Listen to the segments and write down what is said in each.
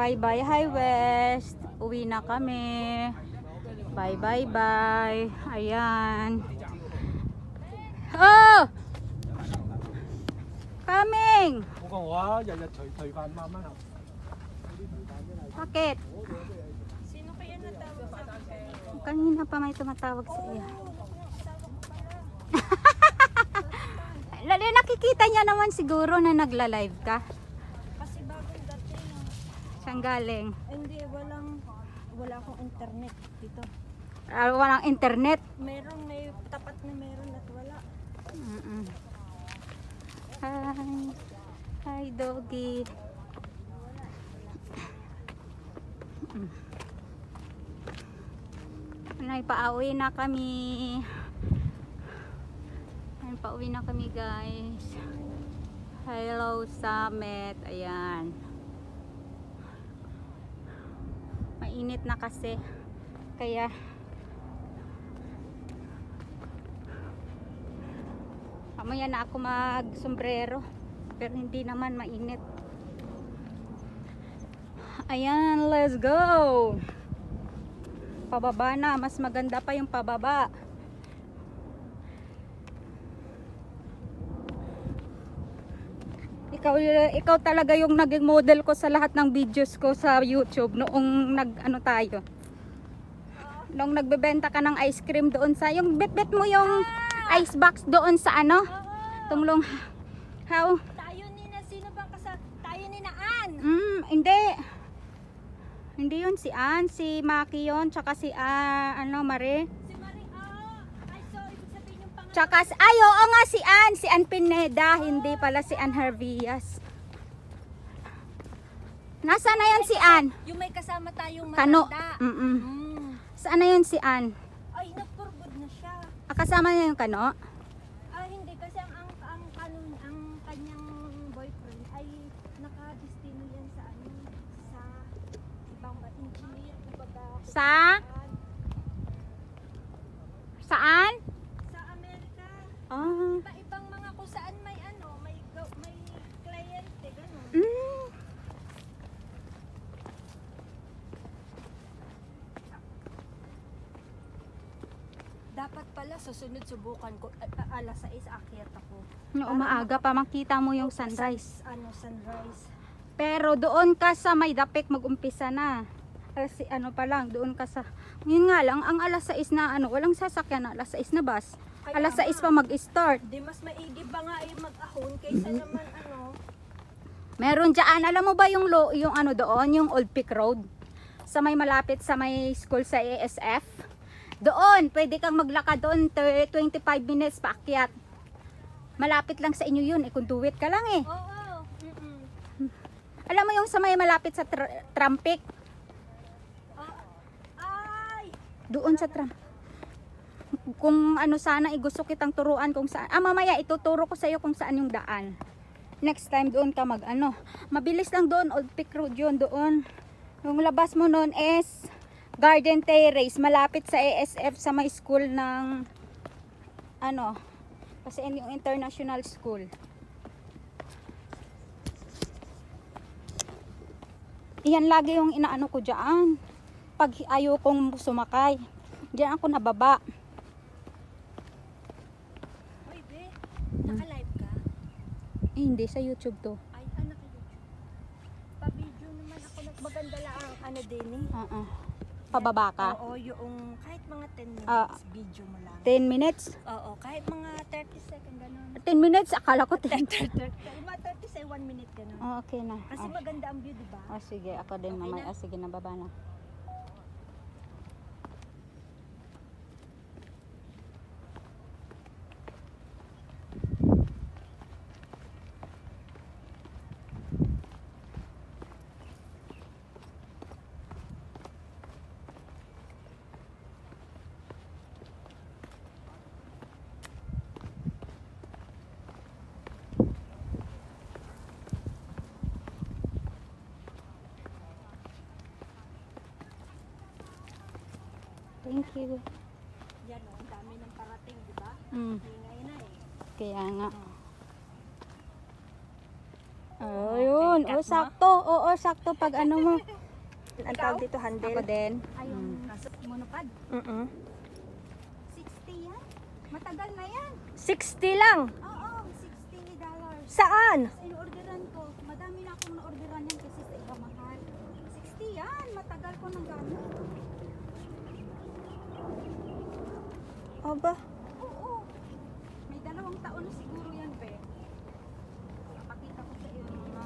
Bye-bye, Hi West. Uwi na kami. Bye-bye-bye. Ayan. Oh! Coming! Bakit? Sino kaya natawag sa akin? Kanina pa may tumatawag sa iyo. Nakikita niya naman siguro na nagla-live ka. Kasi bagong dating. Saan galing? Hindi, wala akong internet dito. Walang internet. Meron, may tapat na meron at wala. Hi. Hi, doggy. Pauwi na kami. Pauwi na kami, guys. Hello, Summit. Ayan. Mainit na kasi. Kaya mamaya na ako mag-sombrero. Pero hindi naman mainit. Ayan, let's go. Pababa na. Mas maganda pa yung pababa. Ikaw talaga yung naging model ko sa lahat ng videos ko sa YouTube noong nung nagbebenta ka ng ice cream doon sa yung bet mo yung ice box doon sa tunglong how Tayo ni na, sino bang tayo ni na Ann? Hindi yun si Ann, si Maki yun, tsaka si Mare. Si Marie, ay so, ibig sabihin yung pangalan. Tsaka, oo nga si Ann Pineda, hindi pala si Ann Hervias. Nasaan na yun si Ann? Yung may kasama tayong Kano. matanda. Saan na yun si Ann? Ay, nagpurbod na siya. Kasama niya yung Kano? Hindi kasi ang kanyang boyfriend ay nakadestino yan sa ibang engineer, kumbaga. Saan? Sa Amerika. Iba-ibang mga kung saan may kliyente, gano'n. Dapat pala susunod subukan ko alas 6 akyat ako. Maaga pa makita mo yung sunrise. Sunrise. Pero doon ka sa may dapik mag-umpisa na. Kasi pa lang, doon ka sa yun nga lang, ang alas 6 na walang sasakyan na alas 6 na bus. Kaya Alas 6 pa mag-start. Di mas maigi ba nga ay mag-ahon kaysa naman Meron dyan, alam mo ba yung doon, yung Old Peak Road? Sa may malapit sa may school sa ASF. Doon, pwede kang maglakad doon 25 minutes paakyat. Malapit lang sa inyo yun, kunduwit ka lang eh. Oo. Alam mo yung sa may malapit sa Trampik? Ay! Doon sa kung sana gusto kitang turuan kung saan. Mamaya ituturo ko sa iyo kung saan yung daan. Next time doon ka mabilis lang doon, Old Peak Road yun doon. Yung labas mo noon is Garden Terrace, malapit sa ASF sa may school ng kasi yung international school. Iyan lagi yung inaano ko dyan. Pag ayaw kong sumakay, diyan ako nababa. Uy, be, naka-live ka? Hindi, sa YouTube to. Ay, naka-YouTube. Pa-video naman ako, maganda lang din eh. Pababa ka? Oo, yung kahit mga 10 minutes, video mo lang. 10 minutes? Oo, kahit mga 30 seconds, gano'n. 10 minutes? Akala ko 10. Mga 30 say 1 minute, gano'n. Okay na. Kasi maganda ang view, diba? Sige, ako din Okay mamaya. na? Sige, nababa na. Thank you. Yan o, ang dami ng parating, di ba? Ingay na eh. Kaya nga. Oh. Ayun. Okay, cut mo? Sakto. Oo, sakto pag ano mo. Ang tawag dito, handle. Ako din. Ayun. Monopod. 60 yan. Matagal na yan. 60 lang. Oo, $60. Saan? In-orderan ko. Madami na akong na-orderan yan kasi sa iba mahal. 60 yan. Matagal ko nang gamit. Aba. Oo. May 2 taon na siguro yan, be. Pakita ko sa iyo mga...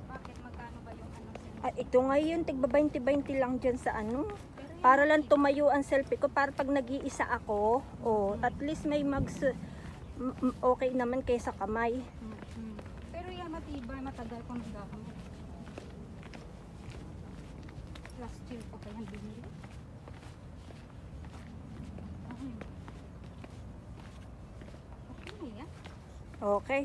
Bakit? Magkano ba yung ano? Ito ngayon, tigba 20-20 lang dyan sa ano. Para lang tumayo ang selfie ko. Para pag nag-iisa ako, at least may okay naman kaysa kamay. Pero yan matibay, matagal ko nang gamit. Last year pa kayang binili. Okay na yan. Okay.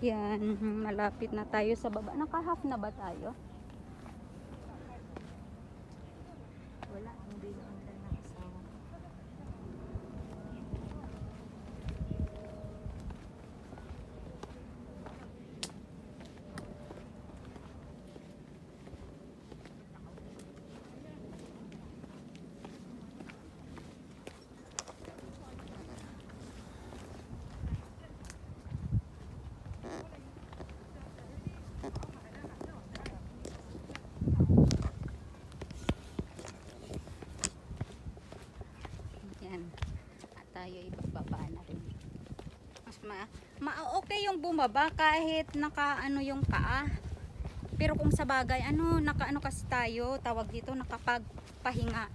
Yan, malapit na tayo sa baba. Naka-half na ba tayo? Wala, hindi na online na kasama. Yan. At tayo ibababa na rin. Mas okay yung bumaba kahit naka-ano yung paa. Pero kung sa bagay, naka-ano kasi tayo, tawag dito, nakapagpahinga.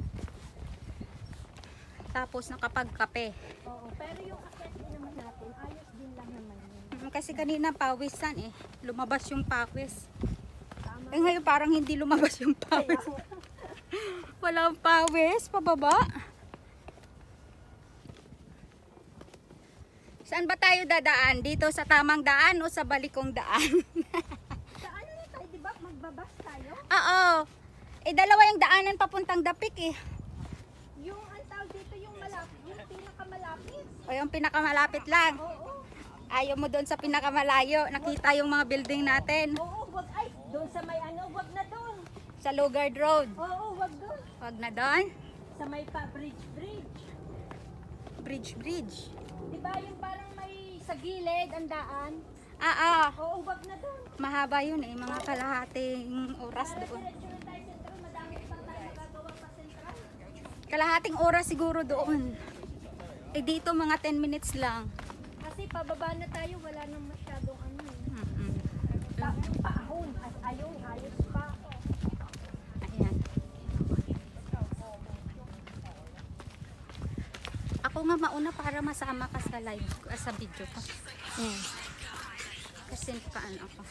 Tapos nakapagkape. Oo, pero yung akit din naman natin, ayos din lang naman yun. Kasi kanina pawisan eh. Lumabas yung pawis. Tama. Eh ngayon parang hindi lumabas yung pawis. Walang pawis, pababa. Saan ba tayo dadaan? Dito sa tamang daan o sa balikong daan? Sa ano na tayo, di ba? Magbabas tayo? Oo. Eh dalawa yung daanan papuntang Dapik eh. Yung ang tawag dito, yung malapit, yung pinakamalapit. O yung pinakamalapit lang. Oo. Ayaw mo doon sa pinakamalayo. Nakita yung mga building natin. Oo, wag ay, doon sa may ano, wag na doon. Sa Lugard Road. Oo, wag doon. Wag na doon. Sa may bridge. Bridge. Di ba yung parang may sa gilid ang daan? Oo. Oo, wag na doon. Mahaba yun eh. Mga kalahating oras doon. Diretso na tayo sentro, madami pa tayo magagawa pa sentral. Kalahating oras siguro doon. Eh dito mga 10 minutes lang. Kasi pababa na tayo, wala nang masyadong ano. Mm-mm. Paahon, ayun, ayos pa. Ayan. Ako nga mauna para masama ka sa live, sa video ko. Kasi paano ako.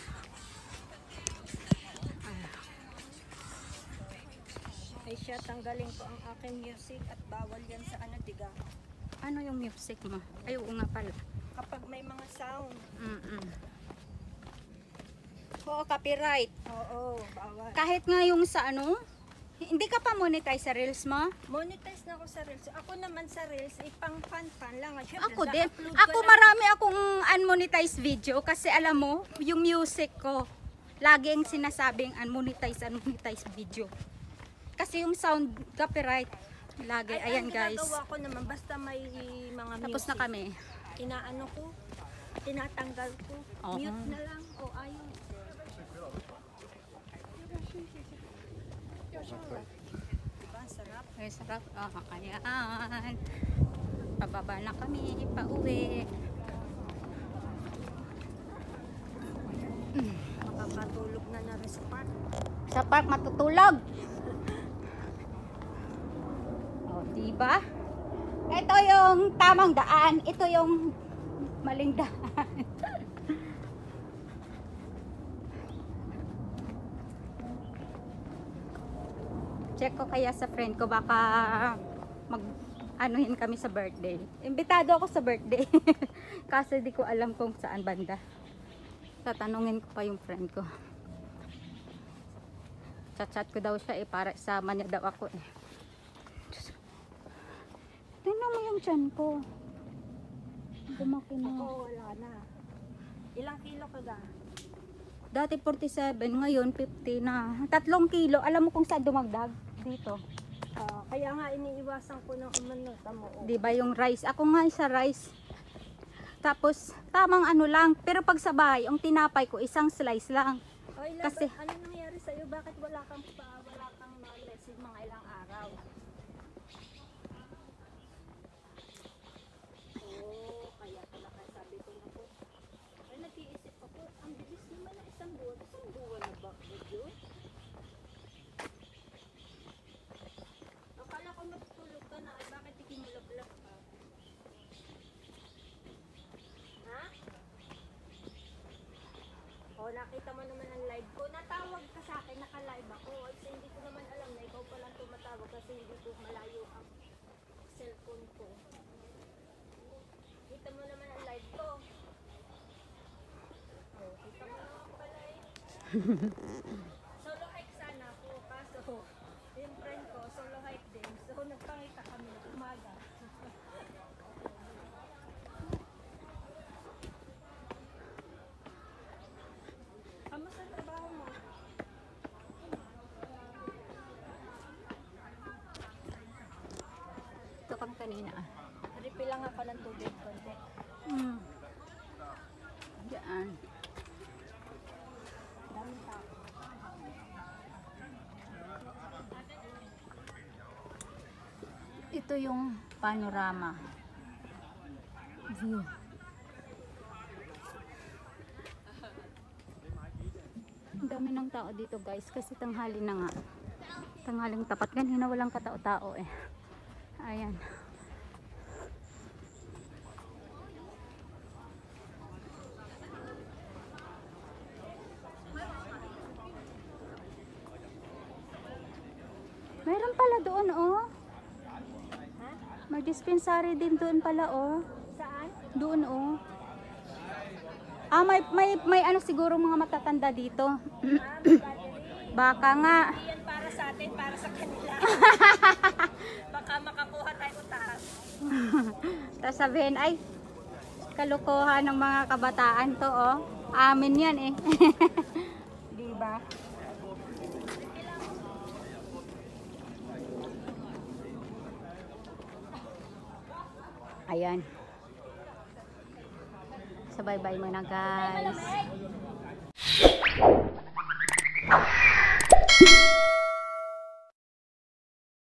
Ay siya, tanggalin ko ang aking music at bawal yan sa ano, diga. Ano yung music mo? Ay, oo nga pala. Kapag may mga sound. Oo, copyright. Oo, bawal. Kahit nga yung sa ano, hindi ka pa monetize sa reels mo? Monetize na ako sa Reels. Ako naman sa Reels, ipang fan lang. Siyempre, Ako din. na-upload Ako ko lang. marami akong unmonetized video kasi alam mo, yung music ko, laging sinasabing unmonetized video. Kasi yung sound copyright, lagi. Ay, Ayan ang guys. ginagawa ko naman, basta may mga Tapos music. na kami. Inaano ko, tinatanggal ko. Oo. Mute na lang. O ayun. Diba, sarap. Ay, sarap. Ayan. Pababa na kami, pauwi. Makakatulog na na rin sa park. Sa park matutulog. O, diba? Ito yung tamang daan. Ito yung maling daan. Check ko kaya sa friend ko baka mag-anuhin kami sa birthday. Imbitado ako sa birthday. Kasi di ko alam kung saan banda. Tatanungin ko pa yung friend ko. Chat-chat ko daw siya para isama niya daw ako eh. Tingnan mo yung tiyan ko. Lumaki na. Oo, wala na. Ilang kilo ka ga? Dati 47, ngayon 50 na. 3 kilo. Alam mo kung saan dumagdag? Dito. Kaya nga iniiwasan ko ng umano. Tamo. Di ba yung rice? Ako nga sa rice. Tapos, tamang ano lang. Pero pag sa bahay, ang tinapay ko, isang slice lang. Kasi- ano nangyari sa'yo? Bakit wala kang message mga ilang araw? Oo, kaya pala kaya sabi ko na po. Ay, nag-iisip ako, ang bilis naman ng isang buwan. Isang buwan na ba? Medyo? Akala ko matutulog ka na. Ay, bakit ikimulab-lab ka? Ha? O, nakita mo naman ang live ko. Natawag ka sa akin, naka-live ako. Kasi hindi ko naman alam na ikaw palang tumatawag kasi hindi ko malayo ang cellphone ko. Kita mo naman ang live ko. O, kita mo naman pala eh. Solo hike sana ako. Kaso, yung friend ko, solo hike din. So, nagpangita kami ng umaga. Kamusta ang trabaho mo? Ito kang kanina. Refill lang ako ng tubig konti. Diyan. Daming tao. Ito yung panorama. View. Ang dami ng tao dito guys kasi tanghali na nga. Tanghaling tapat. Kanina walang katao-tao eh. Ayan. Meron pala doon oh. Ha? May dispensary din doon pala oh. Saan? Doon oh. May ano siguro mga matatanda dito. Baka nga. Hindi yan para sa atin, para sa kanila. Baka makakuha tayo utaas. Tapos sabihin ay kalokohan ng mga kabataan to oh. Amin yan eh. Di ba? Ayan. Sabay-bay mo na guys.